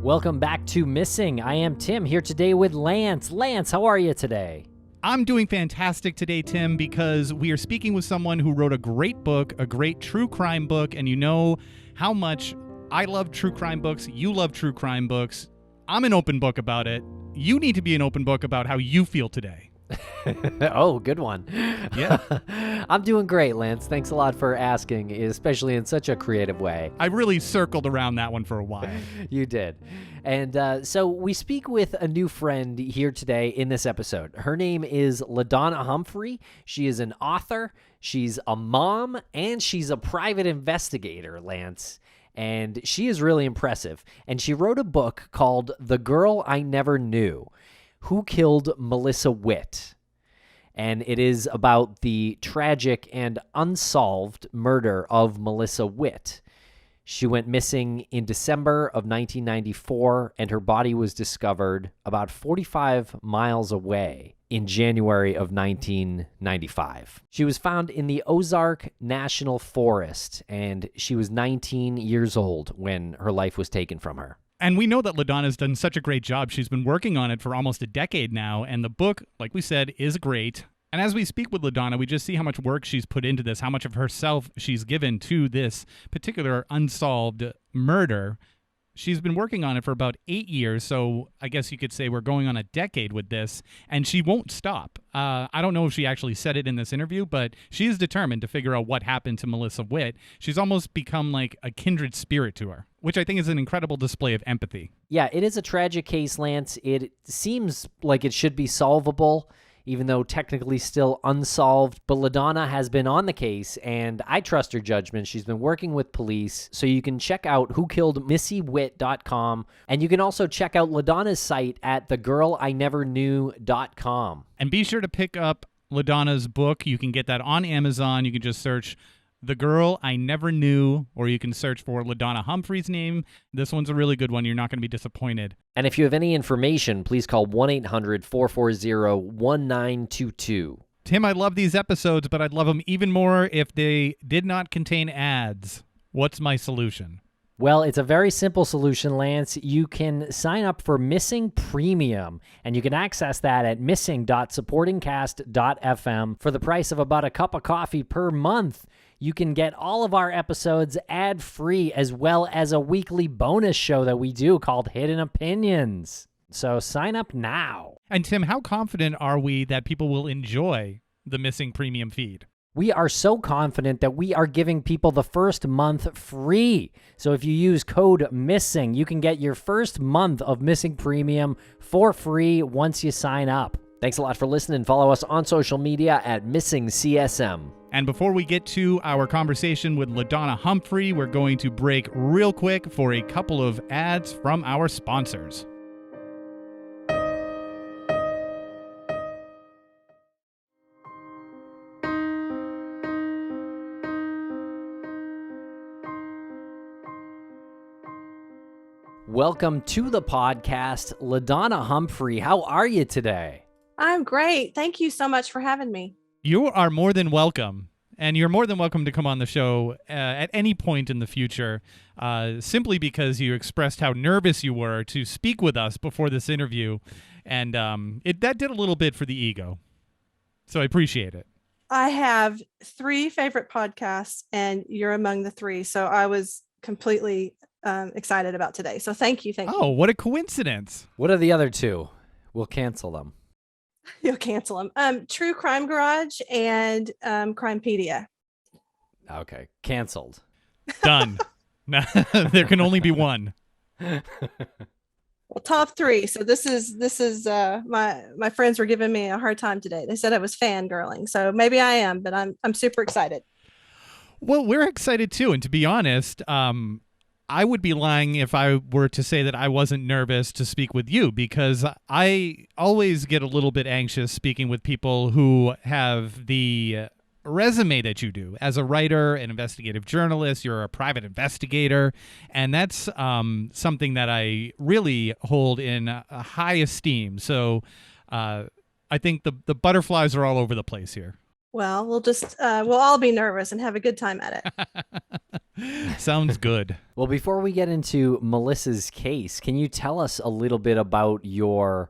Welcome back to Missing. I am Tim, here today with Lance. Lance, how are you today? I'm doing fantastic today, Tim, because we are speaking with someone who wrote a great book, a great true crime book, and you know how much I love true crime books. You love true crime books. I'm an open book about it. You need to be an open book about how you feel today. Oh, good one. Yeah. I'm doing great, Lance. Thanks a lot for asking, especially in such a creative way. I really circled around that one for a while. You did. And so we speak with a new friend here today in this episode. Her name is LaDonna Humphrey. She is an author, she's a mom, and she's a private investigator, Lance. And she is really impressive. And she wrote a book called The Girl I Never Knew: Who Killed Melissa Witt? And it is about the tragic and unsolved murder of Melissa Witt. She went missing in December of 1994, and her body was discovered about 45 miles away in January of 1995. She was found in the Ozark National Forest, and she was 19 years old when her life was taken from her. And we know that LaDonna's done such a great job. She's been working on it for almost a decade now, and the book, like we said, is great. And as we speak with LaDonna, we just see how much work she's put into this, how much of herself she's given to this particular unsolved murder. She's been working on it for about 8 years, so I guess you could say we're going on a decade with this, and she won't stop. I don't know if she actually said it in this interview, but she is determined to figure out what happened to Melissa Witt. She's almost become like a kindred spirit to her, which I think is an incredible display of empathy. Yeah, it is a tragic case, Lance. It seems like it should be solvable, even though technically still unsolved. But LaDonna has been on the case, and I trust her judgment. She's been working with police, so you can check out whokilledmissywit.com, and you can also check out LaDonna's site at thegirlineverknew.com. And be sure to pick up LaDonna's book. You can get that on Amazon. You can just search The Girl I Never Knew, or you can search for LaDonna Humphrey's name. This one's a really good one. You're not going to be disappointed. And if you have any information, please call 1-800-440-1922. Tim, I love these episodes, but I'd love them even more if they did not contain ads. What's my solution? Well, it's a very simple solution, Lance. You can sign up for Missing Premium, and you can access that at missing.supportingcast.fm for the price of about a cup of coffee per month. You can get all of our episodes ad-free, as well as a weekly bonus show that we do called Hidden Opinions. So sign up now. And Tim, how confident are we that people will enjoy the Missing Premium feed? We are so confident that we are giving people the first month free. So if you use code MISSING, you can get your first month of Missing Premium for free once you sign up. Thanks a lot for listening. Follow us on social media at MissingCSM. And before we get to our conversation with LaDonna Humphrey, we're going to break real quick for a couple of ads from our sponsors. Welcome to the podcast, LaDonna Humphrey. How are you today? I'm great. Thank you so much for having me. You are more than welcome. And you're more than welcome to come on the show at any point in the future, simply because you expressed how nervous you were to speak with us before this interview. And that did a little bit for the ego. So I appreciate it. I have 3 favorite podcasts, and you're among the 3. So I was completely excited about today. So thank you. Oh, what a coincidence. What are the other 2? We'll cancel them. You'll cancel them. True Crime Garage and Crimepedia. Okay, canceled. Done. There can only be one. Well, top 3. So this is my friends were giving me a hard time today. They said I was fangirling. So maybe I am, but I'm super excited. Well, we're excited too. And to be honest, I would be lying if I were to say that I wasn't nervous to speak with you, because I always get a little bit anxious speaking with people who have the resume that you do. As a writer, an investigative journalist, you're a private investigator, and that's something that I really hold in a high esteem. So I think the butterflies are all over the place here. Well, we'll all be nervous and have a good time at it. Sounds good. Well, before we get into Melissa's case, can you tell us a little bit about your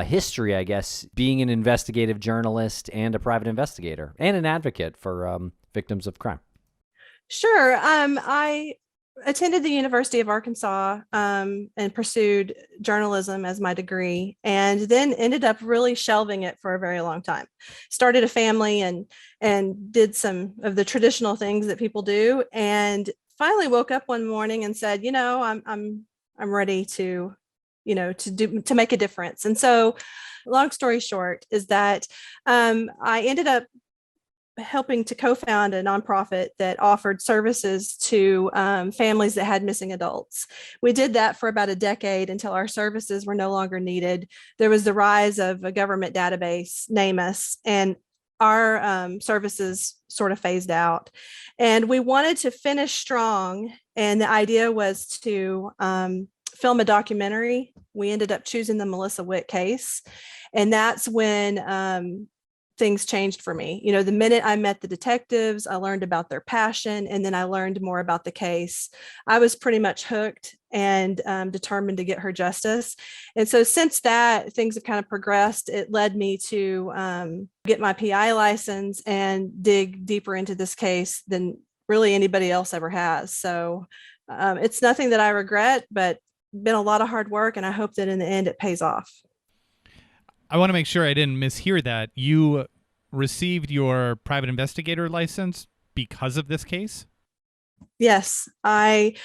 history, I guess, being an investigative journalist and a private investigator and an advocate for victims of crime? Sure. I attended the University of Arkansas and pursued journalism as my degree, and then ended up really shelving it for a very long time. Started a family and did some of the traditional things that people do, and finally woke up one morning and said, I'm ready to make a difference. And so, long story short is that I ended up helping to co-found a nonprofit that offered services to families that had missing adults. We did that for about a decade until our services were no longer needed. There was the rise of a government database, NamUs, and our services sort of phased out. And we wanted to finish strong. And the idea was to film a documentary. We ended up choosing the Melissa Witt case. And that's when things changed for me. The minute I met the detectives, I learned about their passion, and then I learned more about the case. I was pretty much hooked and determined to get her justice. And so since that, things have kind of progressed. It led me to get my PI license and dig deeper into this case than really anybody else ever has. So it's nothing that I regret, but been a lot of hard work, and I hope that in the end it pays off. I want to make sure I didn't mishear that. You received your private investigator license because of this case? Yes, I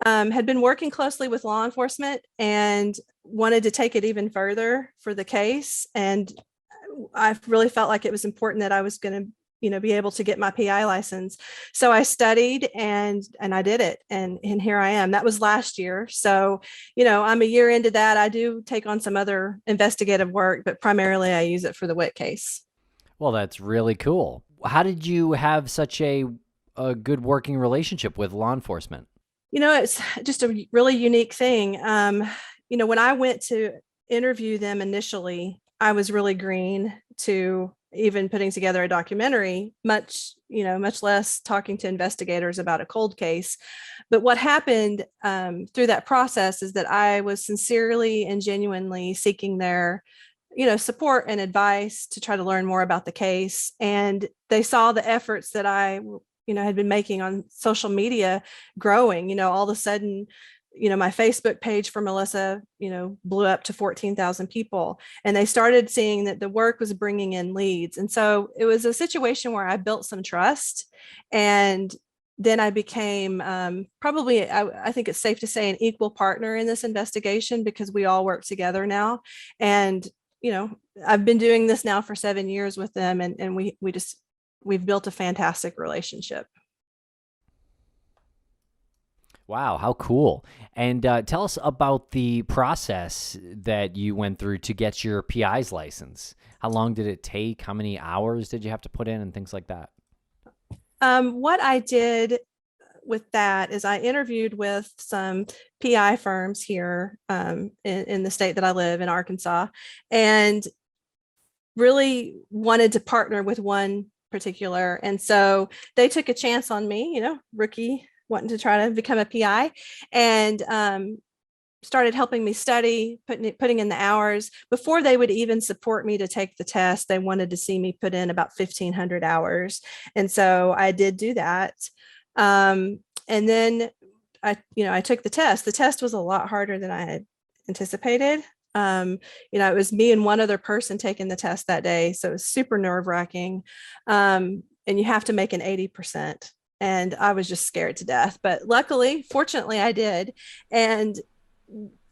had been working closely with law enforcement and wanted to take it even further for the case. And I really felt like it was important that I was going to be able to get my PI license. So I studied and I did it. And here I am. That was last year. So, I'm a year into that. I do take on some other investigative work, but primarily I use it for the Witt case. Well, that's really cool. How did you have such a good working relationship with law enforcement? It's just a really unique thing. When I went to interview them initially, I was really green to even putting together a documentary, much less talking to investigators about a cold case. But what happened through that process is that I was sincerely and genuinely seeking their, support and advice to try to learn more about the case. And they saw the efforts that I, had been making on social media growing. All of a sudden, my Facebook page for Melissa, blew up to 14,000 people, and they started seeing that the work was bringing in leads. And so it was a situation where I built some trust, and then I became probably, I think it's safe to say, an equal partner in this investigation, because we all work together now. And, I've been doing this now for 7 years with them, and we've built a fantastic relationship. Wow, how cool. And tell us about the process that you went through to get your PI's license. How long did it take? How many hours did you have to put in and things like that? What I did with that is I interviewed with some PI firms here in the state that I live in, Arkansas, and really wanted to partner with one particular. And so they took a chance on me, rookie, wanting to try to become a PI, and started helping me study, putting in the hours. Before they would even support me to take the test, they wanted to see me put in about 1,500 hours. And so I did do that. And then I took the test. The test was a lot harder than I had anticipated. It was me and one other person taking the test that day. So it was super nerve-wracking. And you have to make an 80%. And I was just scared to death. But fortunately, I did. And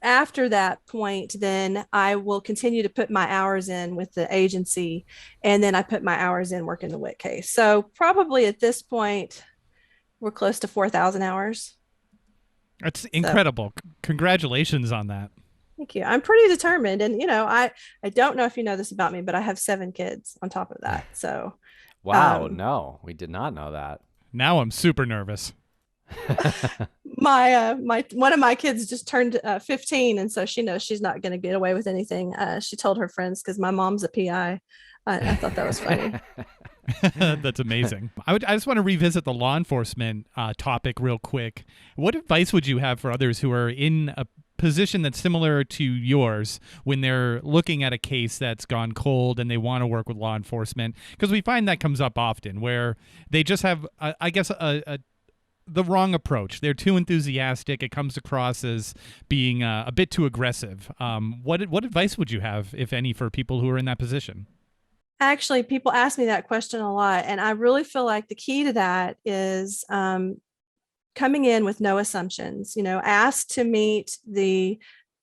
after that point, then I will continue to put my hours in with the agency. And then I put my hours in working the Witt case. So probably at this point, we're close to 4,000 hours. That's incredible. So, congratulations on that. Thank you. I'm pretty determined. And, I don't know if you know this about me, but I have 7 kids on top of that. So. Wow. No, we did not know that. Now I'm super nervous. My one of my kids just turned 15, and so she knows she's not going to get away with anything. She told her friends because my mom's a PI. I thought that was funny. That's amazing. I just want to revisit the law enforcement topic real quick. What advice would you have for others who are in a position that's similar to yours when they're looking at a case that's gone cold and they want to work with law enforcement? Because we find that comes up often where they just have, I guess, the wrong approach. They're too enthusiastic. It comes across as being a bit too aggressive. What advice would you have, if any, for people who are in that position? Actually, people ask me that question a lot, and I really feel like the key to that is coming in with no assumptions. Ask to meet the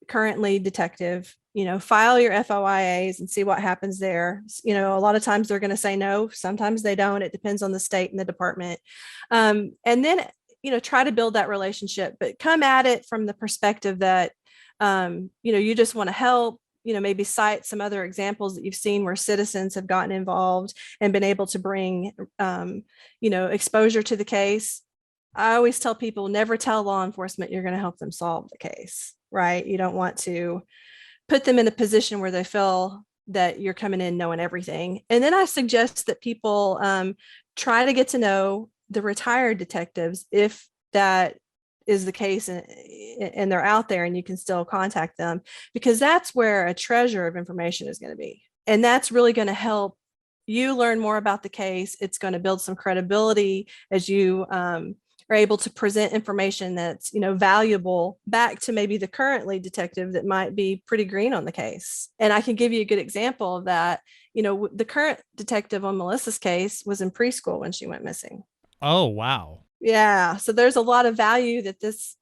current lead detective. File your FOIAs and see what happens there. A lot of times they're going to say no. Sometimes they don't. It depends on the state and the department. And then try to build that relationship, but come at it from the perspective that you just want to help. Maybe cite some other examples that you've seen where citizens have gotten involved and been able to bring, exposure to the case. I always tell people, never tell law enforcement you're going to help them solve the case, right? You don't want to put them in a position where they feel that you're coming in knowing everything. And then I suggest that people try to get to know the retired detectives if that is the case and they're out there and you can still contact them, because that's where a treasure of information is going to be. And that's really going to help you learn more about the case. It's going to build some credibility as you are able to present information that's, valuable back to maybe the current lead detective that might be pretty green on the case. And I can give you a good example of that. The current detective on Melissa's case was in preschool when she went missing. Oh, wow. Yeah. So there's a lot of value that this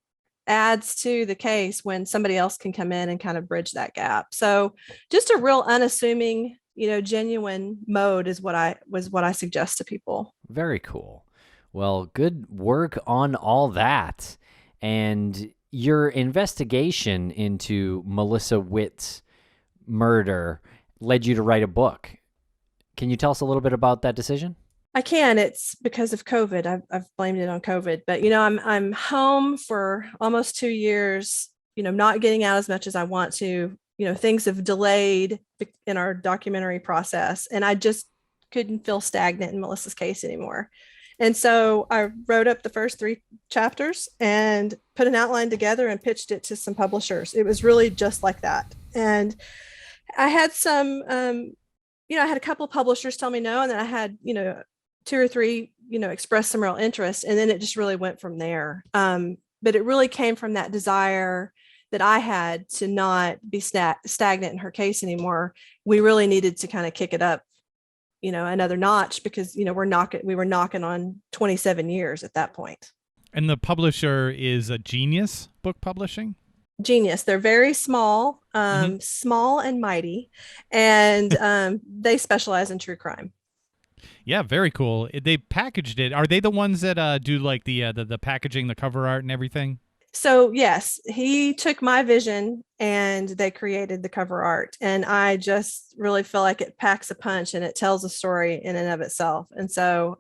adds to the case when somebody else can come in and kind of bridge that gap. So just a real unassuming, genuine mode is what I suggest to people. Very cool. Well, good work on all that. And your investigation into Melissa Witt's murder led you to write a book. Can you tell us a little bit about that decision? I can. It's because of COVID. I've blamed it on COVID, but I'm home for almost 2 years, not getting out as much as I want to. Things have delayed in our documentary process, and I just couldn't feel stagnant in Melissa's case anymore. And so I wrote up the first 3 chapters and put an outline together and pitched it to some publishers. It was really just like that. And I had some, I had a couple of publishers tell me no, and then I had, 2 or 3, express some real interest. And then it just really went from there. But it really came from that desire that I had to not be stagnant in her case anymore. We really needed to kind of kick it up, another notch, because, we were knocking on 27 years at that point. And the publisher is a Genius Book Publishing? Genius. They're very small, small and mighty, and they specialize in true crime. Yeah, very cool. They packaged it. Are they the ones that do like the packaging, the cover art and everything? So yes, he took my vision and they created the cover art. And I just really feel like it packs a punch and it tells a story in and of itself. And so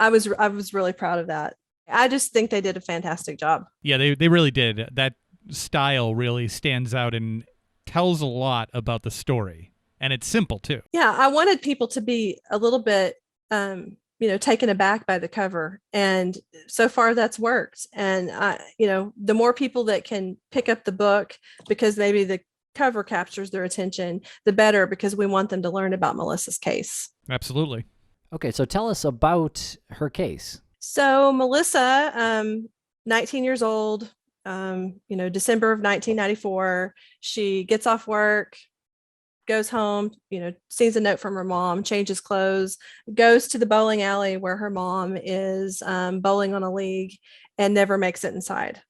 I was really proud of that. I just think they did a fantastic job. Yeah, they really did. That style really stands out and tells a lot about the story. And it's simple too. Yeah, I wanted people to be a little bit, taken aback by the cover. And so far that's worked. And, the more people that can pick up the book because maybe the cover captures their attention, the better, because we want them to learn about Melissa's case. Absolutely. Okay, so tell us about her case. So Melissa, 19 years old, December of 1994, she gets off work, goes home, sees a note from her mom, changes clothes, goes to the bowling alley where her mom is bowling on a league, and never makes it inside.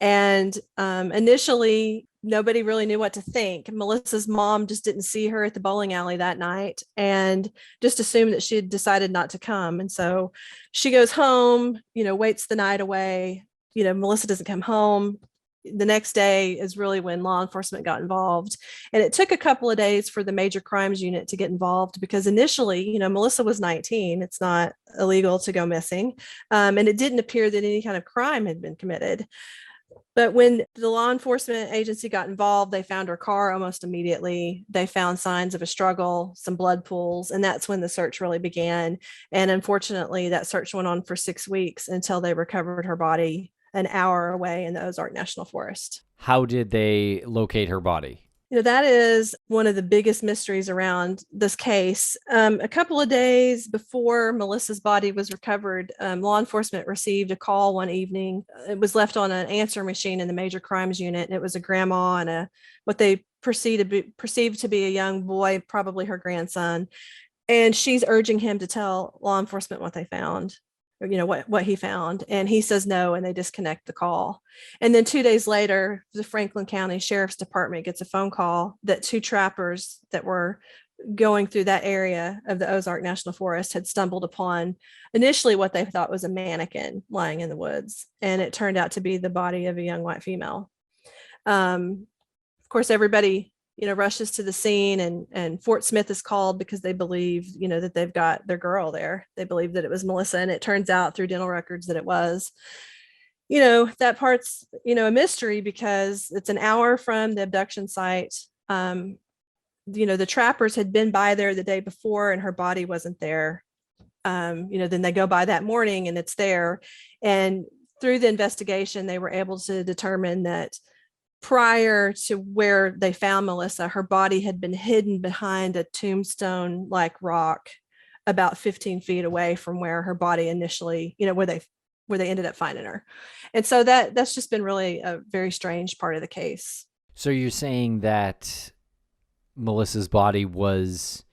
And initially, nobody really knew what to think. Melissa's mom just didn't see her at the bowling alley that night and just assumed that she had decided not to come. And so she goes home, waits the night away. Melissa doesn't come home. The next day is really when law enforcement got involved. And it took a couple of days for the major crimes unit to get involved because initially, Melissa was 19. It's not illegal to go missing. And it didn't appear that any kind of crime had been committed. But when the law enforcement agency got involved, they found her car almost immediately. They found signs of a struggle, some blood pools, and that's when the search really began. And unfortunately, that search went on for 6 weeks until they recovered her body an hour away in the Ozark National Forest. How did they locate her body? That is one of the biggest mysteries around this case. A couple of days before Melissa's body was recovered, law enforcement received a call one evening. It was left on an answer machine in the major crimes unit, and it was a grandma and what they perceived to be a young boy, probably her grandson. And she's urging him to tell law enforcement what they found. What he found, and he says no, and they disconnect the call. And then 2 days later, the Franklin County Sheriff's Department gets a phone call that 2 trappers that were going through that area of the Ozark National Forest had stumbled upon initially what they thought was a mannequin lying in the woods, and it turned out to be the body of a young white female. Of course, everybody rushes to the scene, and Fort Smith is called because they believe, that they've got their girl there. They believe that it was Melissa, and it turns out through dental records that it was. That part's, a mystery because it's an hour from the abduction site. The trappers had been by there the day before and her body wasn't there. Then they go by that morning and it's there. And through the investigation, they were able to determine that prior to where they found Melissa, her body had been hidden behind a tombstone-like rock about 15 feet away from where her body initially, where they ended up finding her. And so that's just been really a very strange part of the case. So you're saying that Melissa's body was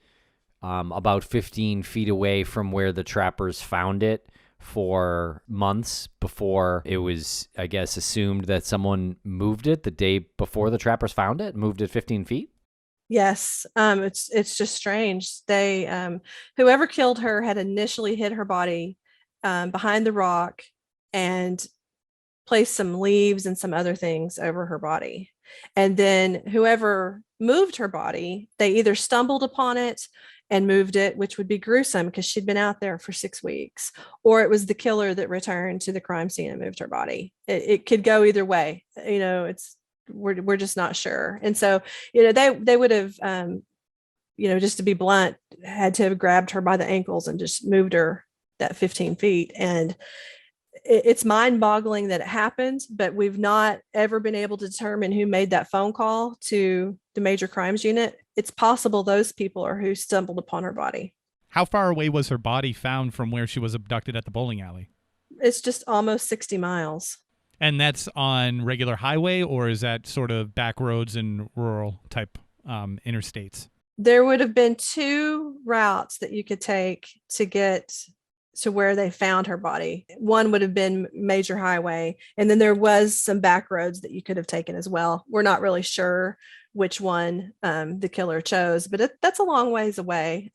about 15 feet away from where the trappers found it for months before it was, I guess, assumed that someone moved it the day before the trappers found it, moved it 15 feet? Yes. It's just strange. They, whoever killed her had initially hid her body behind the rock and placed some leaves and some other things over her body. And then whoever moved her body, they either stumbled upon it and moved it, which would be gruesome because she'd been out there for 6 weeks, or it was the killer that returned to the crime scene and moved her body. It could go either way. We're just not sure. And so, they would have, just to be blunt, had to have grabbed her by the ankles and just moved her that 15 feet. And it's mind-boggling that it happened, but we've not ever been able to determine who made that phone call to the major crimes unit. It's possible those people are who stumbled upon her body. How far away was her body found from where she was abducted at the bowling alley? It's just almost 60 miles. And that's on regular highway, or is that sort of back roads and rural type interstates? There would have been 2 routes that you could take to get to where they found her body. One would have been major highway, and then there was some back roads that you could have taken as well. We're not really sure which one the killer chose, but that's a long ways away.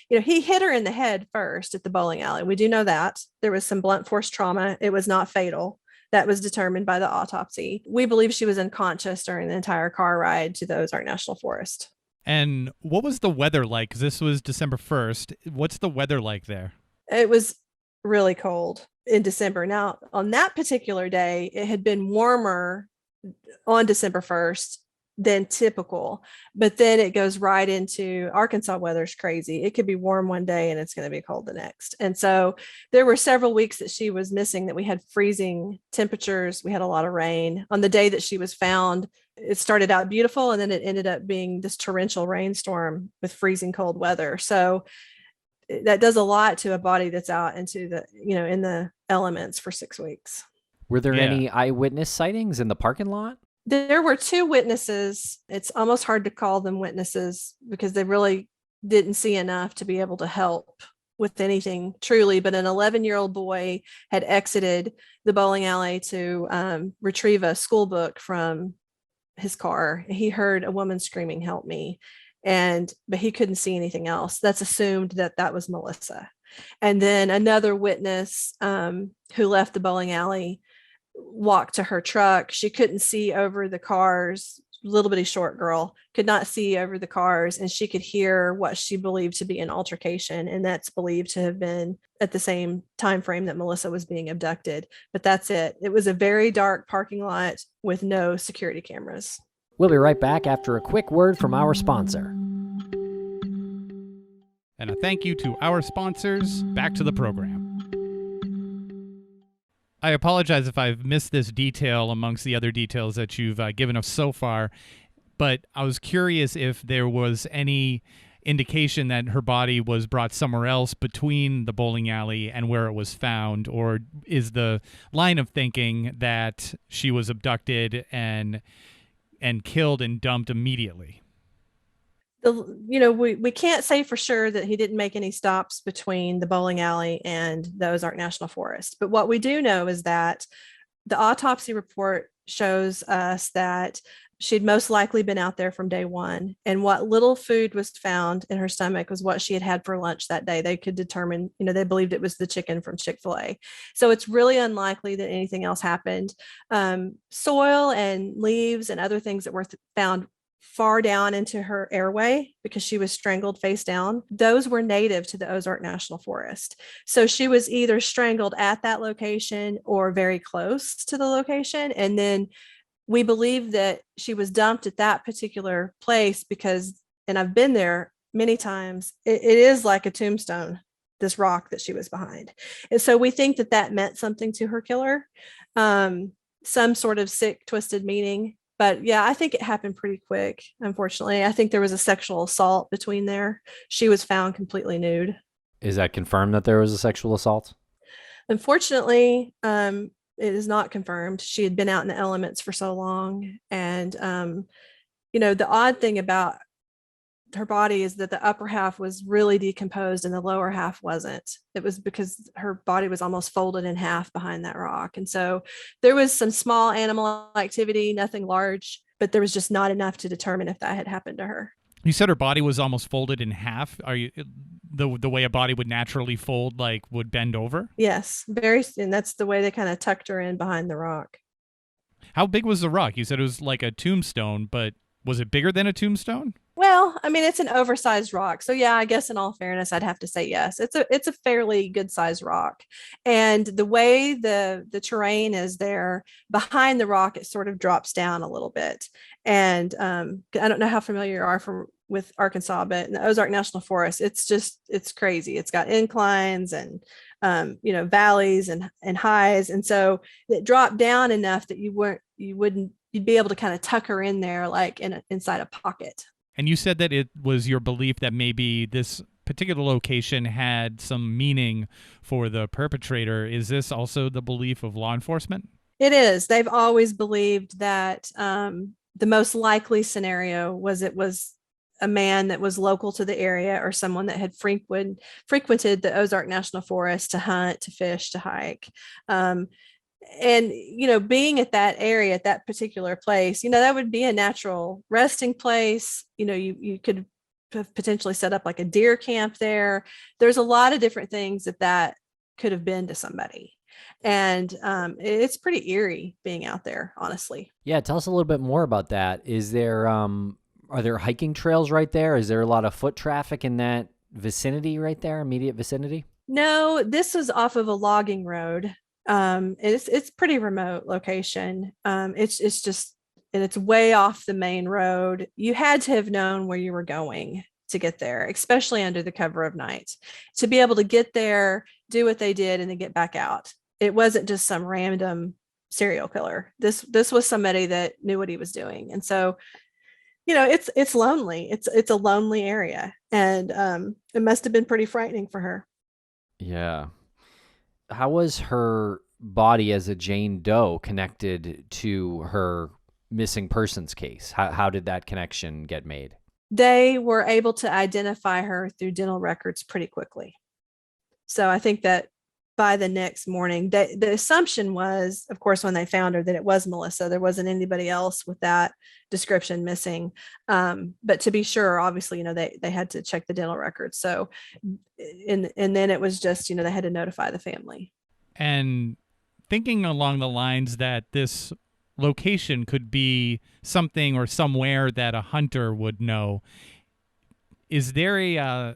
He hit her in the head first at the bowling alley. We do know that there was some blunt force trauma. It was not fatal. That was determined by the autopsy. We believe she was unconscious during the entire car ride to the Ozark National Forest. And what was the weather like? 'Cause this was December 1st. What's the weather like there? It was really cold in December. Now, on that particular day, it had been warmer on December 1st than typical, but then it goes right into Arkansas weather's crazy. It could be warm one day and it's going to be cold the next. And so there were several weeks that she was missing that we had freezing temperatures. We had a lot of rain. On the day that she was found, it started out beautiful and then it ended up being this torrential rainstorm with freezing cold weather. So that does a lot to a body that's out into the, in the elements for 6 weeks. Were there any eyewitness sightings in the parking lot? There were 2 witnesses. It's almost hard to call them witnesses because they really didn't see enough to be able to help with anything truly. But an 11-year-old boy had exited the bowling alley to retrieve a school book from his car. He heard a woman screaming, "Help me." But he couldn't see anything else. That's assumed that was Melissa. And then another witness who left the bowling alley walked to her truck. She couldn't see over the cars. little bitty short girl, could not see over the cars, and she could hear what she believed to be an altercation, and that's believed to have been at the same time frame that Melissa was being abducted. But that's it. It was a very dark parking lot with no security cameras. We'll be right back after a quick word from our sponsor. And a thank you to our sponsors. Back to the program. I apologize if I've missed this detail amongst the other details that you've given us so far, but I was curious if there was any indication that her body was brought somewhere else between the bowling alley and where it was found, or is the line of thinking that she was abducted and killed and dumped immediately? We can't say for sure that he didn't make any stops between the bowling alley and the Ozark National Forest. But what we do know is that the autopsy report shows us that she'd most likely been out there from day one. And what little food was found in her stomach was what she had had for lunch that day. They could determine, they believed it was the chicken from Chick-fil-A. So it's really unlikely that anything else happened. Soil and leaves and other things that were found far down into her airway because she was strangled face down, those were native to the Ozark National Forest. So she was either strangled at that location or very close to the location. And then we believe that she was dumped at that particular place because, and I've been there many times, it is like a tombstone, this rock that she was behind. And so we think that that meant something to her killer, some sort of sick, twisted meaning. But yeah, I think it happened pretty quick, unfortunately. I think there was a sexual assault between there. She was found completely nude. Is that confirmed that there was a sexual assault? Unfortunately, it is not confirmed. She had been out in the elements for so long. And, the odd thing about her body is that the upper half was really decomposed and the lower half wasn't. It was because her body was almost folded in half behind that rock. And so there was some small animal activity, nothing large, but there was just not enough to determine if that had happened to her. You said her body was almost folded in half. Are you the way a body would naturally fold, like would bend over? Yes, and that's the way they kind of tucked her in behind the rock. How big was the rock? You said it was like a tombstone, but was it bigger than a tombstone? Well, I mean, it's an oversized rock. So yeah, I guess in all fairness, I'd have to say yes. It's a fairly good sized rock. And the way the terrain is there behind the rock, it sort of drops down a little bit. And I don't know how familiar you are with Arkansas, but in the Ozark National Forest, it's crazy. It's got inclines and valleys and highs. And so it dropped down enough that you'd be able to kind of tuck her in there like inside a pocket. And you said that it was your belief that maybe this particular location had some meaning for the perpetrator. Is this also the belief of law enforcement? It is. They've always believed that the most likely scenario was it was a man that was local to the area or someone that had frequented the Ozark National Forest to hunt, to fish, to hike. And, being at that area, at that particular place, that would be a natural resting place. You could potentially set up like a deer camp there. There's a lot of different things that could have been to somebody. And it's pretty eerie being out there, honestly. Yeah. Tell us a little bit more about that. Is there, are there hiking trails right there? Is there a lot of foot traffic in that vicinity right there, immediate vicinity? No, this was off of a logging road. It's pretty remote location. It's just, and it's way off the main road. You had to have known where you were going to get there, especially under the cover of night, to be able to get there, do what they did, and then get back out. It wasn't just some random serial killer. This was somebody that knew what he was doing. And so, it's lonely. It's a lonely area, and it must have been pretty frightening for her. Yeah. How was her body as a Jane Doe connected to her missing persons case? How did that connection get made? They were able to identify her through dental records pretty quickly. So I think that by the next morning, the assumption was, of course, when they found her, that it was Melissa. There wasn't anybody else with that description missing. But to be sure, obviously, they had to check the dental records. So, and then it was just, they had to notify the family. And thinking along the lines that this location could be something or somewhere that a hunter would know. Is there a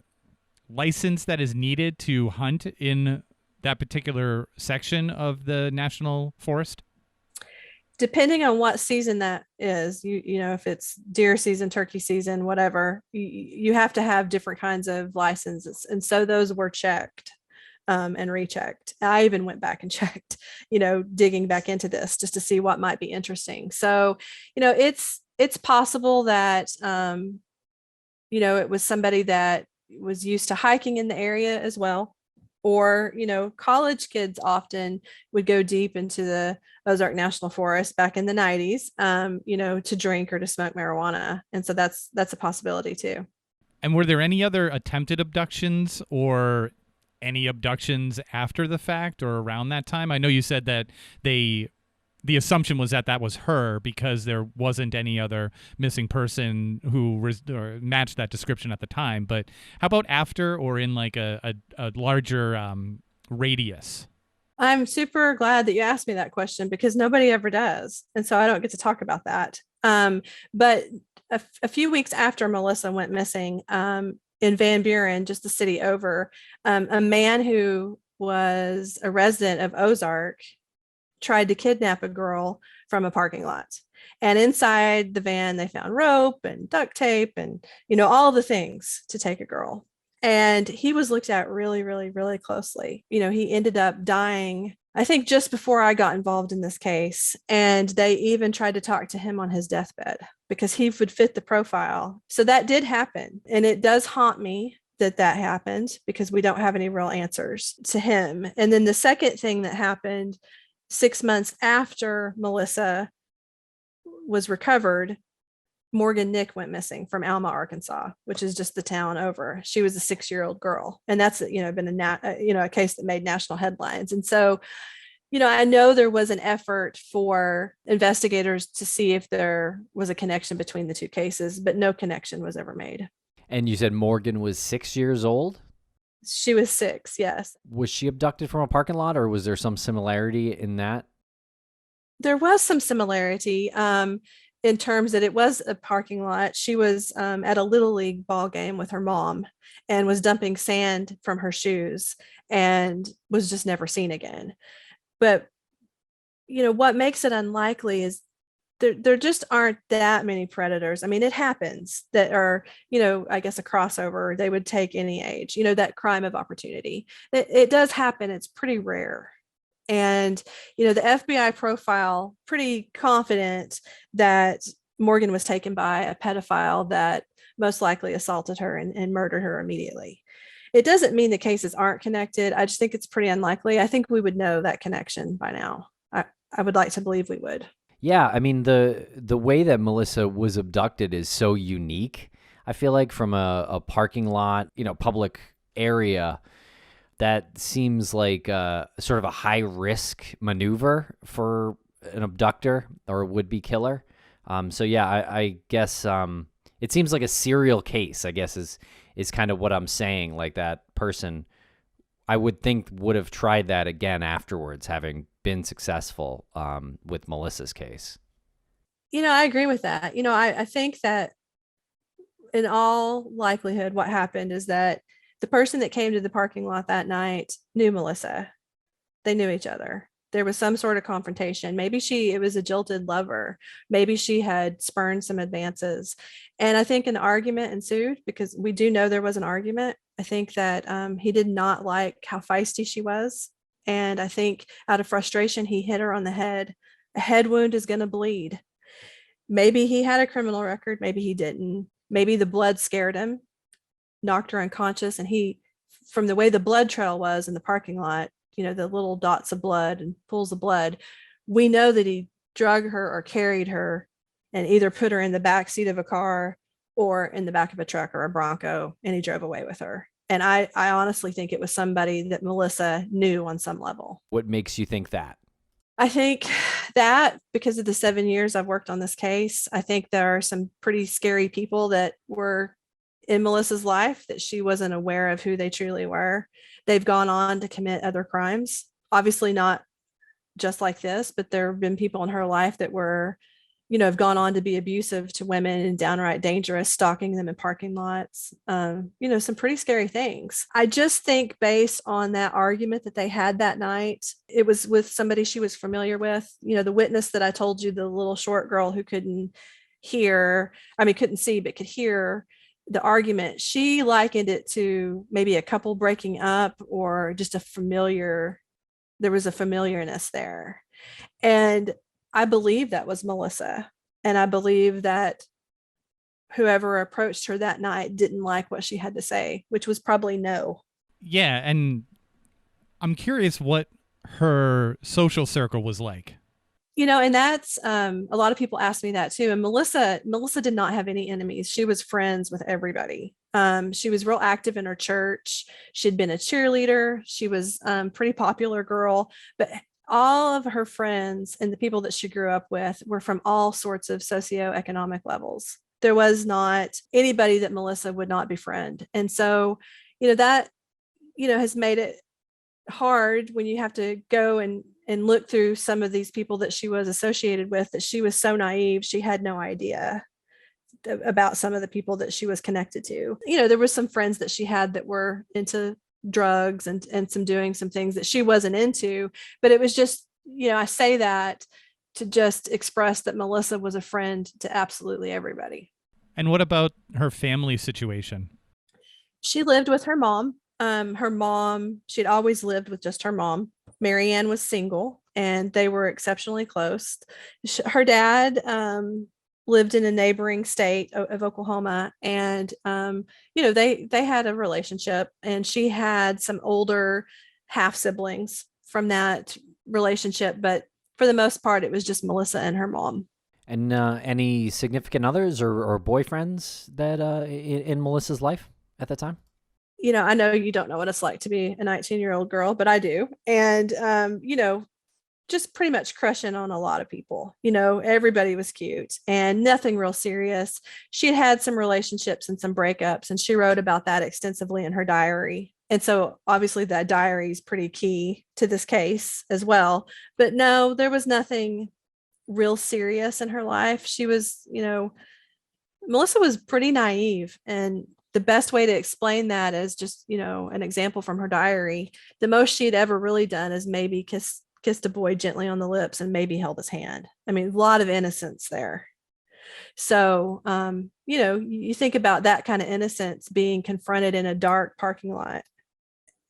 license that is needed to hunt in that particular section of the national forest? Depending on what season that is, you know, if it's deer season, turkey season, whatever, you have to have different kinds of licenses. And so those were checked and rechecked. I even went back and checked, you know, digging back into this just to see what might be interesting. So, you know, it's possible that, you know, it was somebody that was used to hiking in the area as well. Or, you know, college kids often would go deep into the Ozark National Forest back in the 90s, you know, to drink or to smoke marijuana. And so that's a possibility too. And were there any other attempted abductions or any abductions after the fact or around that time? I know you said that the assumption was that was her because there wasn't any other missing person who or matched that description at the time. But how about after or in like a larger radius? I'm super glad that you asked me that question because nobody ever does. And so I don't get to talk about that. But a few weeks after Melissa went missing, in Van Buren, just the city over, a man who was a resident of Ozark tried to kidnap a girl from a parking lot. And inside the van, they found rope and duct tape and, you know, all the things to take a girl. And he was looked at really, really, really closely. You know, he ended up dying, I think, just before I got involved in this case. And they even tried to talk to him on his deathbed because he would fit the profile. So that did happen. And it does haunt me that happened because we don't have any real answers to him. And then the second thing that happened 6 months after Melissa was recovered, Morgan Nick went missing from Alma, Arkansas, which is just the town over. She was a 6-year-old girl. And that's, you know, been a case that made national headlines. And so, you know, I know there was an effort for investigators to see if there was a connection between the two cases, but no connection was ever made. And you said Morgan was 6 years old? She was 6, yes. Was she abducted from a parking lot, or was there some similarity in that? There was some similarity in terms that it was a parking lot. She was at a Little League ball game with her mom and was dumping sand from her shoes and was just never seen again. But, you know, what makes it unlikely is there just aren't that many predators. I mean, it happens that are, you know, I guess a crossover, they would take any age, you know, that crime of opportunity. It does happen. It's pretty rare. And, you know, the FBI profile pretty confident that Morgan was taken by a pedophile that most likely assaulted her and murdered her immediately. It doesn't mean the cases aren't connected. I just think it's pretty unlikely. I think we would know that connection by now. I would like to believe we would. Yeah, I mean, the way that Melissa was abducted is so unique. I feel like from a parking lot, you know, public area, that seems like sort of a high risk maneuver for an abductor or a would-be killer. So yeah, I guess it seems like a serial case, I guess is kind of what I'm saying. Like that person, I would think, would have tried that again afterwards, having been successful with Melissa's case. You know, I agree with that. You know, I think that in all likelihood, what happened is that the person that came to the parking lot that night knew Melissa. They knew each other. There was some sort of confrontation. Maybe it was a jilted lover. Maybe she had spurned some advances. And I think an argument ensued because we do know there was an argument. I think that he did not like how feisty she was. And I think out of frustration, he hit her on the head. A head wound is going to bleed. Maybe he had a criminal record. Maybe he didn't. Maybe the blood scared him, knocked her unconscious. And he, from the way the blood trail was in the parking lot, you know, the little dots of blood and pools of blood, we know that he drug her or carried her and either put her in the back seat of a car or in the back of a truck or a Bronco, and he drove away with her. And I honestly think it was somebody that Melissa knew on some level. What makes you think that? I think that because of the 7 years I've worked on this case, I think there are some pretty scary people that were in Melissa's life that she wasn't aware of who they truly were. They've gone on to commit other crimes, obviously not just like this, but there have been people in her life that were, have gone on to be abusive to women and downright dangerous, stalking them in parking lots, some pretty scary things. I just think based on that argument that they had that night, it was with somebody she was familiar with, the witness that I told you, the little short girl who couldn't see, but could hear the argument. She likened it to maybe a couple breaking up or just there was a familiarness there. And I believe that was Melissa. And I believe that whoever approached her that night didn't like what she had to say, which was probably no. Yeah. And I'm curious what her social circle was like. And that's a lot of people ask me that too. And Melissa did not have any enemies. She was friends with everybody. She was real active in her church. She'd been a cheerleader. She was a pretty popular girl, but all of her friends and the people that she grew up with were from all sorts of socioeconomic levels. There was not anybody that Melissa would not befriend. And so, that, has made it hard when you have to go and look through some of these people that she was associated with, that she was so naive. She had no idea about some of the people that she was connected to. There were some friends that she had that were into drugs and doing some things that she wasn't into, but it was just, I say that to just express that Melissa was a friend to absolutely everybody. And what about her family situation? She lived with her mom. She'd always lived with just her mom. Marianne was single and they were exceptionally close. Her dad lived in a neighboring state of Oklahoma, and they had a relationship, and she had some older half siblings from that relationship, but for the most part it was just Melissa and her mom. And any significant others or boyfriends that in Melissa's life at the time? I know you don't know what it's like to be a 19-year-old girl, but I do. And, just pretty much crushing on a lot of people. Everybody was cute and nothing real serious. She had some relationships and some breakups, and she wrote about that extensively in her diary. And so obviously that diary is pretty key to this case as well. But no, there was nothing real serious in her life. She was, Melissa was pretty naive, and the best way to explain that is just, an example from her diary. The most she'd ever really done is maybe kissed a boy gently on the lips and maybe held his hand. I mean, a lot of innocence there. So, you think about that kind of innocence being confronted in a dark parking lot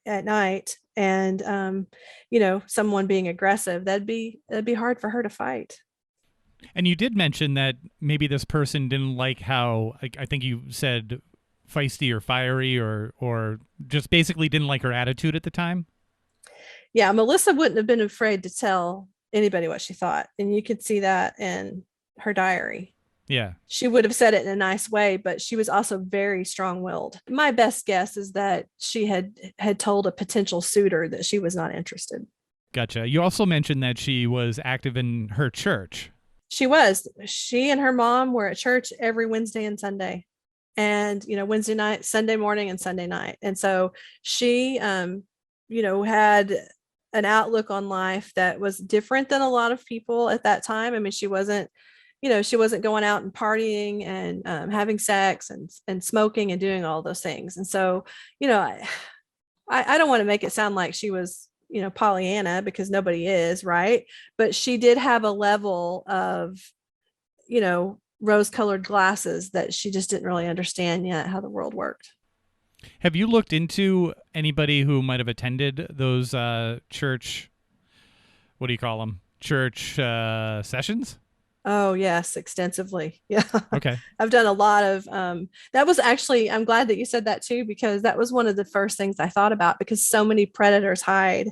at night and, someone being aggressive, that'd be hard for her to fight. And you did mention that maybe this person didn't like how, I think you said feisty or fiery or just basically didn't like her attitude at the time. Yeah, Melissa wouldn't have been afraid to tell anybody what she thought. And you could see that in her diary. Yeah. She would have said it in a nice way, but she was also very strong-willed. My best guess is that she had told a potential suitor that she was not interested. Gotcha. You also mentioned that she was active in her church. She was. She and her mom were at church every Wednesday and Sunday. And, Wednesday night, Sunday morning, and Sunday night. And so she, had an outlook on life that was different than a lot of people at that time. I mean, she wasn't going out and partying and having sex and smoking and doing all those things. And so, I don't want to make it sound like she was, Pollyanna, because nobody is, right? But she did have a level of, rose-colored glasses that she just didn't really understand yet how the world worked. Have you looked into anybody who might have attended those church, what do you call them? Church sessions? Oh, yes, extensively. Yeah. Okay. I've done a lot of, that was actually, I'm glad that you said that too, because that was one of the first things I thought about, because so many predators hide,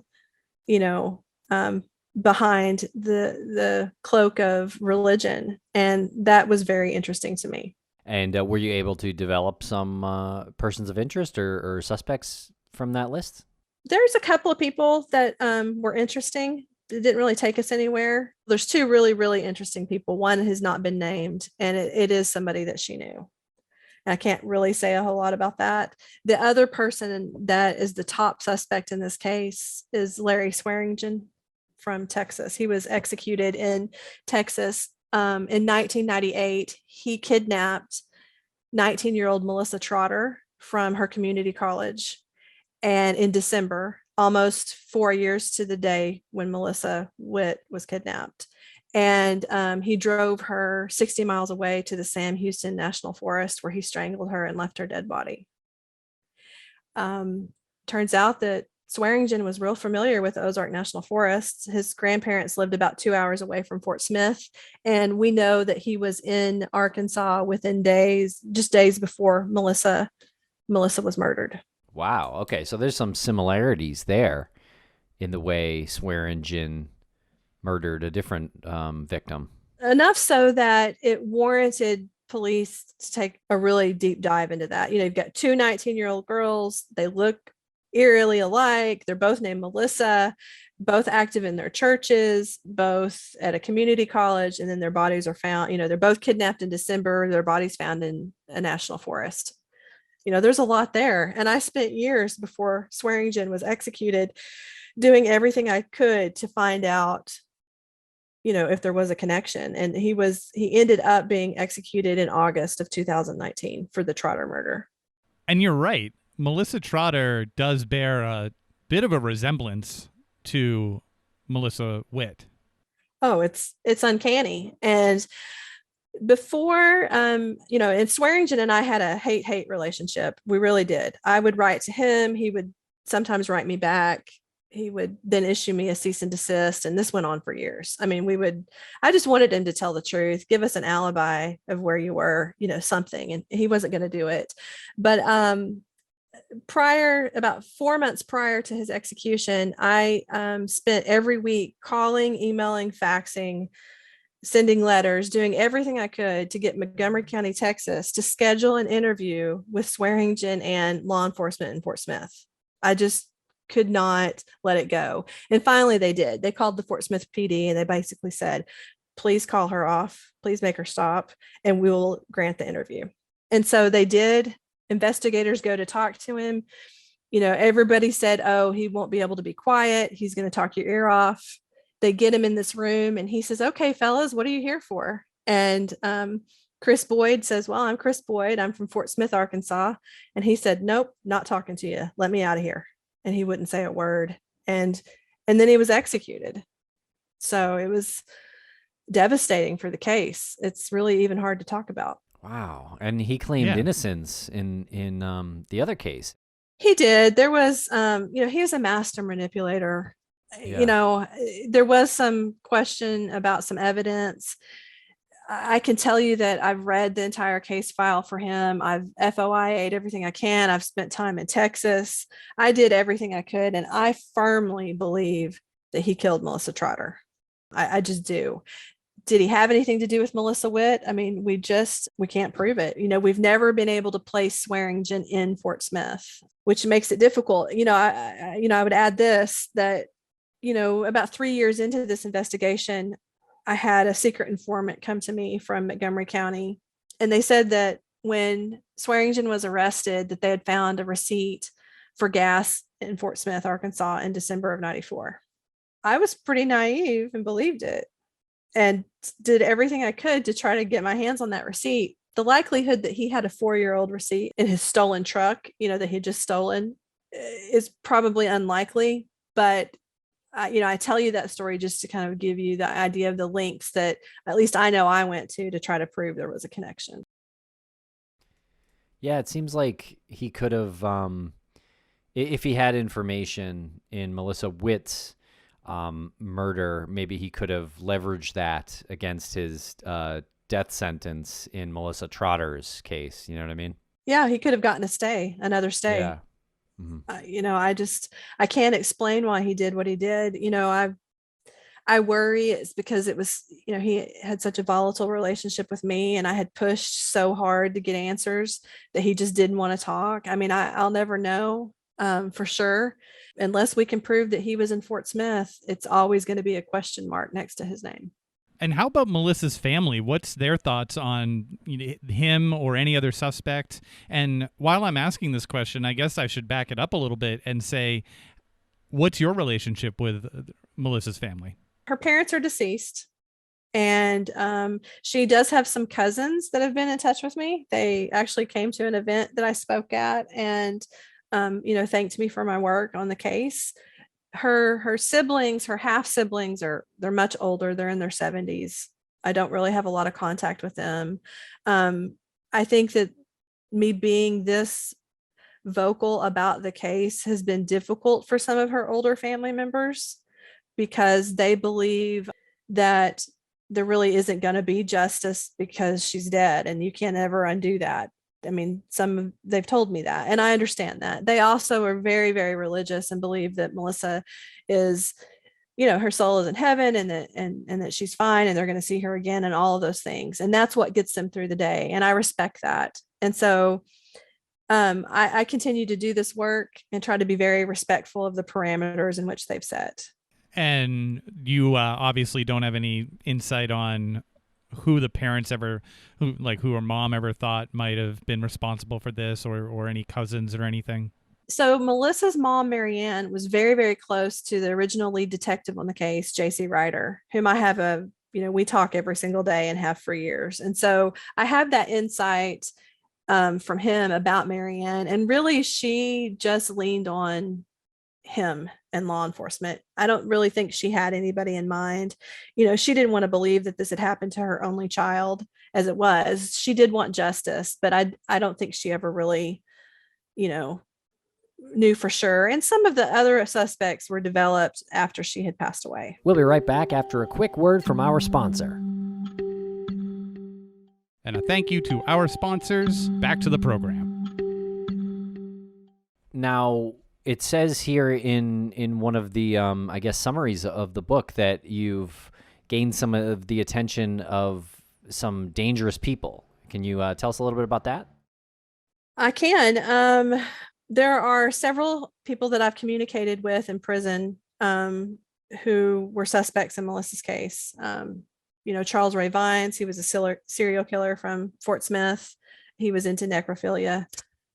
behind the cloak of religion. And that was very interesting to me. And were you able to develop some persons of interest or suspects from that list? There's a couple of people that were interesting. It didn't really take us anywhere. There's two really, really interesting people. One has not been named, and it is somebody that she knew. And I can't really say a whole lot about that. The other person that is the top suspect in this case is Larry Swearingen from Texas. He was executed in Texas in 1998. He kidnapped 19-year-old Melissa Trotter from her community college. And in December, almost 4 years to the day when Melissa Witt was kidnapped. And he drove her 60 miles away to the Sam Houston National Forest, where he strangled her and left her dead body. Turns out that Swearingen was real familiar with Ozark National Forest. His grandparents lived about 2 hours away from Fort Smith. And we know that he was in Arkansas within days, just days before Melissa was murdered. Wow. Okay. So there's some similarities there in the way Swearingen murdered a different victim. Enough so that it warranted police to take a really deep dive into that. You've got two 19-year-old girls. They look eerily alike. They're both named Melissa, both active in their churches, both at a community college, and then their bodies are found. They're both kidnapped in December. Their bodies found in a national forest. There's a lot there. And I spent years before Swearingen was executed doing everything I could to find out, if there was a connection. And he ended up being executed in August of 2019 for the Trotter murder. And you're right. Melissa Trotter does bear a bit of a resemblance to Melissa Witt. Oh, it's uncanny. And before, and Swearingen and I had a hate relationship. We really did. I would write to him. He would sometimes write me back. He would then issue me a cease and desist. And this went on for years. I mean, I just wanted him to tell the truth, give us an alibi of where you were, something. And he wasn't going to do it. But about 4 months prior to his execution, I spent every week calling, emailing, faxing, sending letters, doing everything I could to get Montgomery County, Texas to schedule an interview with Swearingen and law enforcement in Fort Smith. I just could not let it go. And finally they did. They called the Fort Smith PD and they basically said, please call her off, please make her stop, and we will grant the interview. And so they did. Investigators go to talk to him. Everybody said, oh, he won't be able to be quiet. He's going to talk your ear off. They get him in this room and he says, okay, fellas, what are you here for? And Chris Boyd says, well, I'm Chris Boyd. I'm from Fort Smith, Arkansas. And he said, nope, not talking to you. Let me out of here. And he wouldn't say a word. And then he was executed. So it was devastating for the case. It's really even hard to talk about. Wow. And he claimed innocence in the other case. He did. There was, he was a master manipulator. Yeah. There was some question about some evidence. I can tell you that I've read the entire case file for him. I've FOIA'd everything I can. I've spent time in Texas. I did everything I could. And I firmly believe that he killed Melissa Trotter. I just do. Did he have anything to do with Melissa Witt? I mean, we can't prove it. We've never been able to place Swearingen in Fort Smith, which makes it difficult. I would add this, that, about 3 years into this investigation, I had a secret informant come to me from Montgomery County. And they said that when Swearingen was arrested, that they had found a receipt for gas in Fort Smith, Arkansas in December of 94. I was pretty naive and believed it and did everything I could to try to get my hands on that receipt. The likelihood that he had a 4-year-old receipt in his stolen truck, that he had just stolen, is probably unlikely. But I tell you that story just to kind of give you the idea of the links that at least I know I went to try to prove there was a connection. Yeah, it seems like he could have, if he had information in Melissa Witt's murder, maybe he could have leveraged that against his death sentence in Melissa Trotter's case. You know what I mean? Yeah, he could have gotten another stay. Yeah. Mm-hmm. I can't explain why he did what he did. I worry it's because it was, he had such a volatile relationship with me and I had pushed so hard to get answers that he just didn't want to talk. I mean, I'll never know for sure. Unless we can prove that he was in Fort Smith, it's always going to be a question mark next to his name. And how about Melissa's family? What's their thoughts on him or any other suspect? And while I'm asking this question, I guess I should back it up a little bit and say, what's your relationship with Melissa's family? Her parents are deceased. And she does have some cousins that have been in touch with me. They actually came to an event that I spoke at and, thanked me for my work on the case. Her siblings, her half siblings they're much older. They're in their 70s. I don't really have a lot of contact with them. I think that me being this vocal about the case has been difficult for some of her older family members because they believe that there really isn't going to be justice because she's dead and you can't ever undo that. I mean, they've told me that, and I understand that. They also are very, very religious and believe that Melissa is, her soul is in heaven and that she's fine and they're going to see her again and all of those things. And that's what gets them through the day. And I respect that. And so I continue to do this work and try to be very respectful of the parameters in which they've set. And you obviously don't have any insight on who the parents who her mom ever thought might have been responsible for this, or any cousins or anything. So Melissa's mom, Marianne, was very, very close to the original lead detective on the case, J.C. Ryder, whom I have we talk every single day and have for years. And so I have that insight from him about Marianne. And really, she just leaned on him and law enforcement. I don't really think she had anybody in mind. She didn't want to believe that this had happened to her only child as it was. She did want justice, but I don't think she ever really, knew for sure. And some of the other suspects were developed after she had passed away. We'll be right back after a quick word from our sponsor. And a thank you to our sponsors. Back to the program. Now, it says here in one of the, summaries of the book that you've gained some of the attention of some dangerous people. Can you tell us a little bit about that? I can. There are several people that I've communicated with in prison who were suspects in Melissa's case. Charles Ray Vines, he was a serial killer from Fort Smith. He was into necrophilia.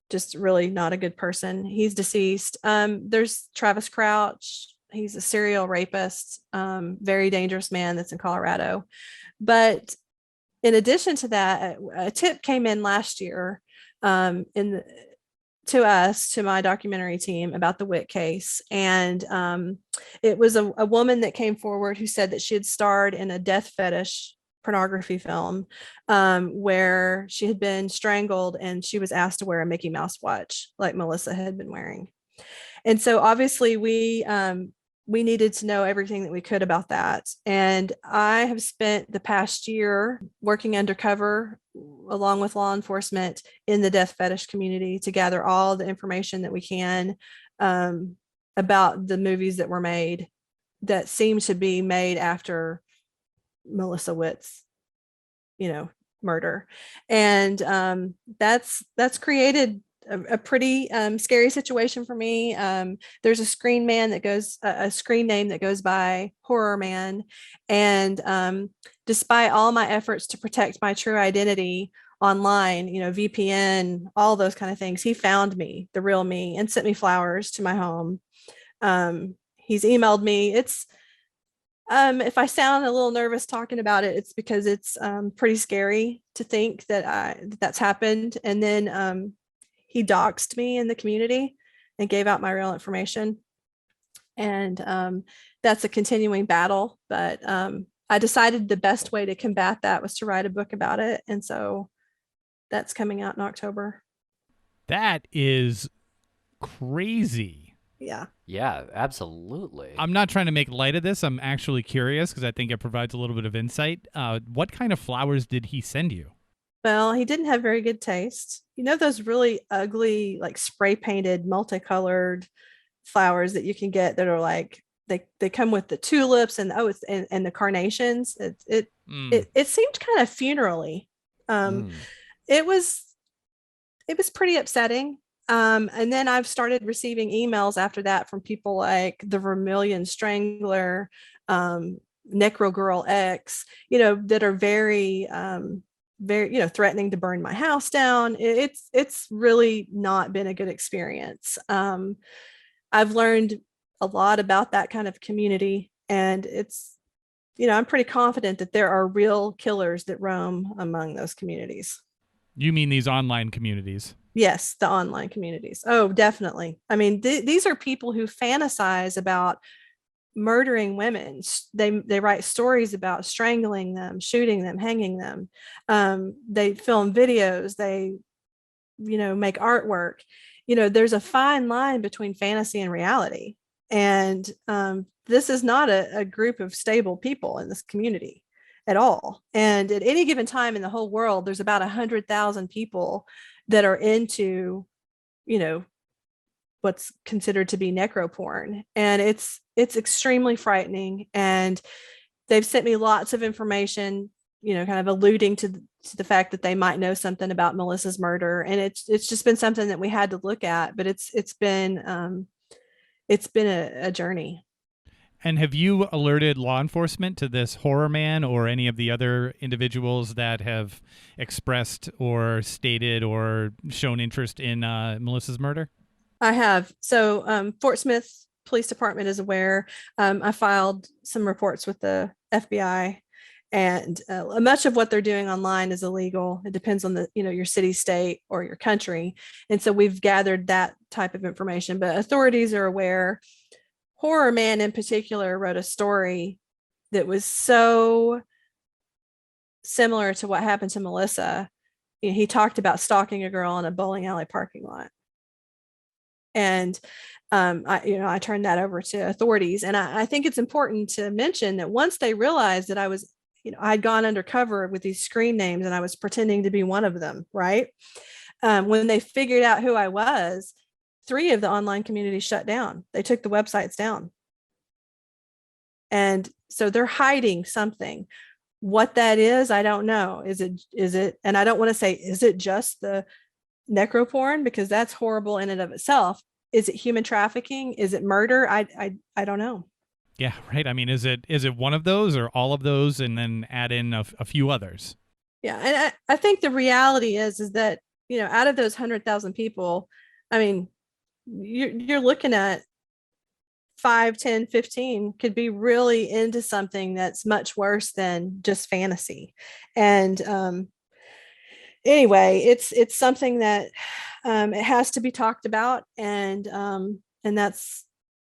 Just really not a good person. He's deceased. There's Travis Crouch. He's a serial rapist, very dangerous man that's in Colorado. But in addition to that, a tip came in last year to my documentary team about the Witt case. And it was a woman that came forward who said that she had starred in a death fetish pornography film where she had been strangled and she was asked to wear a Mickey Mouse watch like Melissa had been wearing. And so obviously we needed to know everything that we could about that. And I have spent the past year working undercover along with law enforcement in the death fetish community to gather all the information that we can about the movies that were made that seem to be made after Melissa Witt's, murder. And that's created a pretty scary situation for me. There's a screen name that goes by Horror Man. And despite all my efforts to protect my true identity online, VPN, all those kind of things, he found me, the real me, and sent me flowers to my home. He's emailed me. If I sound a little nervous talking about it, it's because it's pretty scary to think that that's happened. And then he doxed me in the community and gave out my real information. And that's a continuing battle. But I decided the best way to combat that was to write a book about it. And so that's coming out in October. That is crazy. Yeah, absolutely. I'm not trying to make light of this. I'm actually curious because I think it provides a little bit of insight. What kind of flowers did he send you? Well, he didn't have very good taste. Those really ugly, like spray painted, multicolored flowers that you can get that are like, they come with the tulips and the carnations. It seemed kind of funeral-y. It was pretty upsetting. And then I've started receiving emails after that from people like the Vermilion Strangler, Necro Girl X, that are very, very, threatening to burn my house down. It's really not been a good experience. I've learned a lot about that kind of community And it's, I'm pretty confident that there are real killers that roam among those communities. You mean these online communities? Yes, the online communities. Oh, definitely. I mean, these are people who fantasize about murdering women. They write stories about strangling them, shooting them, hanging them. They film videos. They, make artwork. There's a fine line between fantasy and reality. And this is not a group of stable people in this community at all. And at any given time in the whole world, there's about 100,000 people that are into, what's considered to be necroporn. And it's extremely frightening. And they've sent me lots of information, kind of alluding to the fact that they might know something about Melissa's murder. And it's just been something that we had to look at, but it's been a journey. And have you alerted law enforcement to this horror man or any of the other individuals that have expressed or stated or shown interest in Melissa's murder? I have. So Fort Smith Police Department is aware. I filed some reports with the FBI, and much of what they're doing online is illegal. It depends on your city, state, or your country. And so we've gathered that type of information, but authorities are aware. Horror Man in particular wrote a story that was so similar to what happened to Melissa. He talked about stalking a girl in a bowling alley parking lot. And I turned that over to authorities. And I think it's important to mention that once they realized that I'd gone undercover with these screen names and I was pretending to be one of them, right? When they figured out who I was, 3 of the online communities shut down. They took the websites down. And so they're hiding something. What that is, I don't know. Is it, and I don't want to say, is it just the necroporn? Because that's horrible in and of itself. Is it human trafficking? Is it murder? I don't know. Yeah, right. I mean, is it one of those or all of those and then add in a few others? Yeah. And I think the reality is that, out of those 100,000 people, I mean, you're looking at 5, 10, 15 could be really into something that's much worse than just fantasy. And anyway, it's something that it has to be talked about, and that's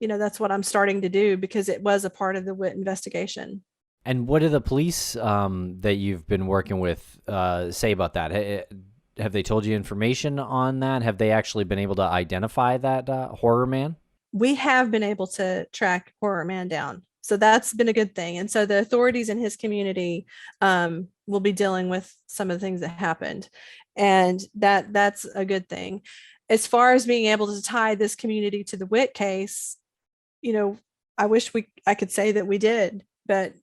that's what I'm starting to do because it was a part of the Witt investigation. And what do the police that you've been working with say about that? Have they told you information on that? Have they actually been able to identify that horror man? We have been able to track horror man down. So that's been a good thing. And so the authorities in his community will be dealing with some of the things that happened. And that's a good thing. As far as being able to tie this community to the Witt case, I wish I could say that we did, but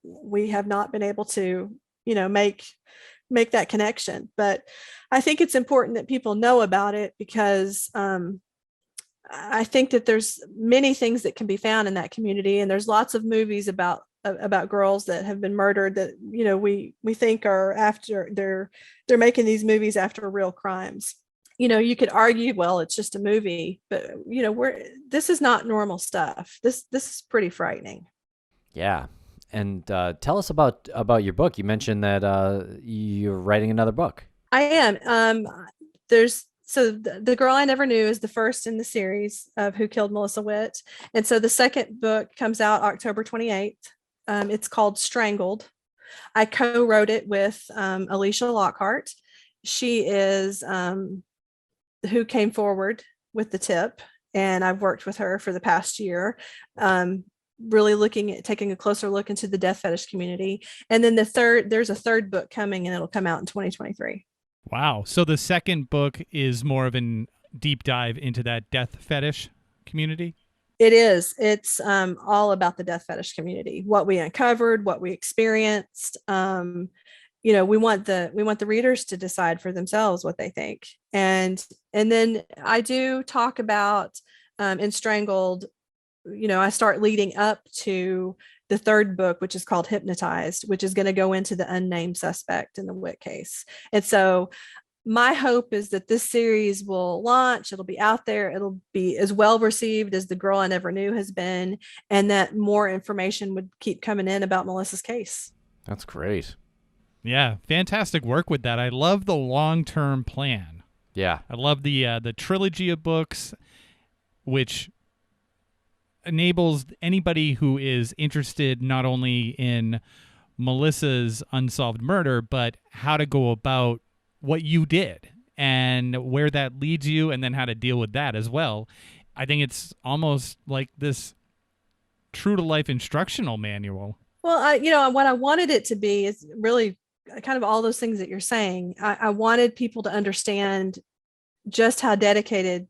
we have not been able to, make that connection. But I think it's important that people know about it because I think that there's many things that can be found in that community, and there's lots of movies about girls that have been murdered that we think are after they're making these movies after real crimes. You could argue, well, it's just a movie, but this is not normal stuff. This is pretty frightening. Yeah. And tell us about your book. You mentioned that you're writing another book. I am. So the Girl I Never Knew is the first in the series of Who Killed Melissa Witt. And so the second book comes out October 28th. It's called Strangled. I co-wrote it with Alicia Lockhart. She is who came forward with the tip, and I've worked with her for the past year, really taking a closer look into the death fetish community. And then there's a third book coming, and it'll come out in 2023. Wow. So the second book is more of a deep dive into that death fetish community? It is. It's all about the death fetish community, what we uncovered, what we experienced. We want the readers to decide for themselves what they think. And then I do talk about in Strangled, I start leading up to the third book, which is called Hypnotized, which is going to go into the unnamed suspect in the Witt case. And so my hope is that this series will launch, it'll be out there, it'll be as well received as The Girl I Never Knew has been, and that more information would keep coming in about Melissa's case. That's great. Yeah, fantastic work with that. I love the long-term plan. Yeah. I love the trilogy of books, which enables anybody who is interested not only in Melissa's unsolved murder, but how to go about what you did and where that leads you, and then how to deal with that as well. I think it's almost like this true-to-life instructional manual. Well, what I wanted it to be is really kind of all those things that you're saying. I wanted people to understand just how dedicated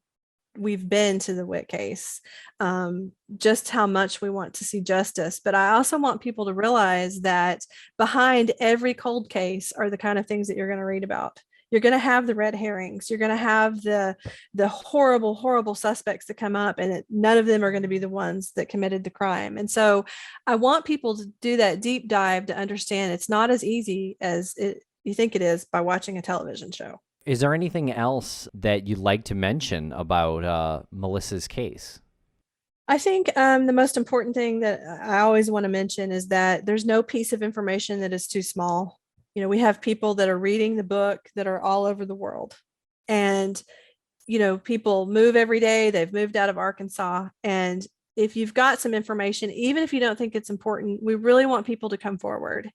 we've been to the Witt case, just how much we want to see justice. But I also want people to realize that behind every cold case are the kind of things that you're going to read about. You're going to have the red herrings. You're going to have the horrible, horrible suspects that come up, and none of them are going to be the ones that committed the crime. And so I want people to do that deep dive to understand it's not as easy as you think it is by watching a television show. Is there anything else that you'd like to mention about Melissa's case? I think the most important thing that I always want to mention is that there's no piece of information that is too small. We have people that are reading the book that are all over the world. And, people move every day. They've moved out of Arkansas. And if you've got some information, even if you don't think it's important, we really want people to come forward.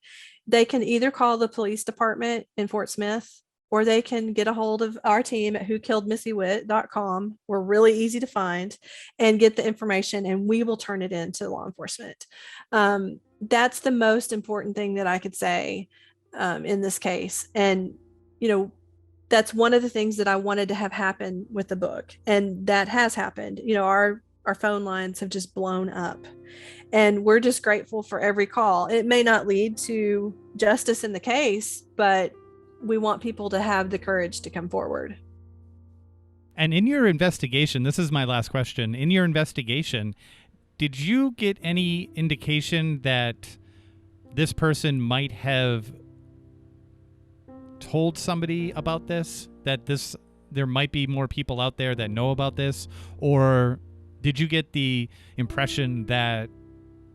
They can either call the police department in Fort Smith, or they can get a hold of our team at whokilledmissywitt.com. We're really easy to find, and get the information, and we will turn it into law enforcement. That's the most important thing that I could say in this case. And, that's one of the things that I wanted to have happen with the book. And that has happened. Our phone lines have just blown up, and we're just grateful for every call. It may not lead to justice in the case, but we want people to have the courage to come forward. And in your investigation, this is my last question. In your investigation, did you get any indication that this person might have told somebody about this, that there might be more people out there that know about this? Or did you get the impression that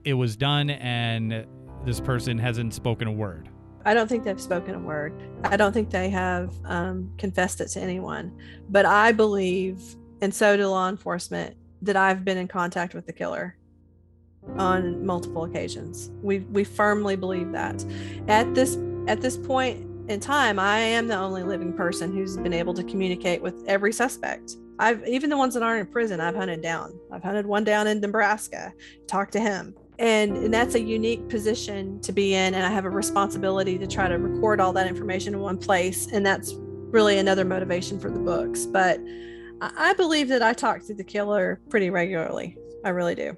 it was done and this person hasn't spoken a word? I don't think they've spoken a word. I don't think they have confessed it to anyone. But I believe, and so do law enforcement, that I've been in contact with the killer on multiple occasions. We firmly believe that. At this point in time, I am the only living person who's been able to communicate with every suspect. Even the ones that aren't in prison, I've hunted down. I've hunted one down in Nebraska, talked to him. And that's a unique position to be in. And I have a responsibility to try to record all that information in one place. And that's really another motivation for the books. But I believe that I talk to the killer pretty regularly. I really do.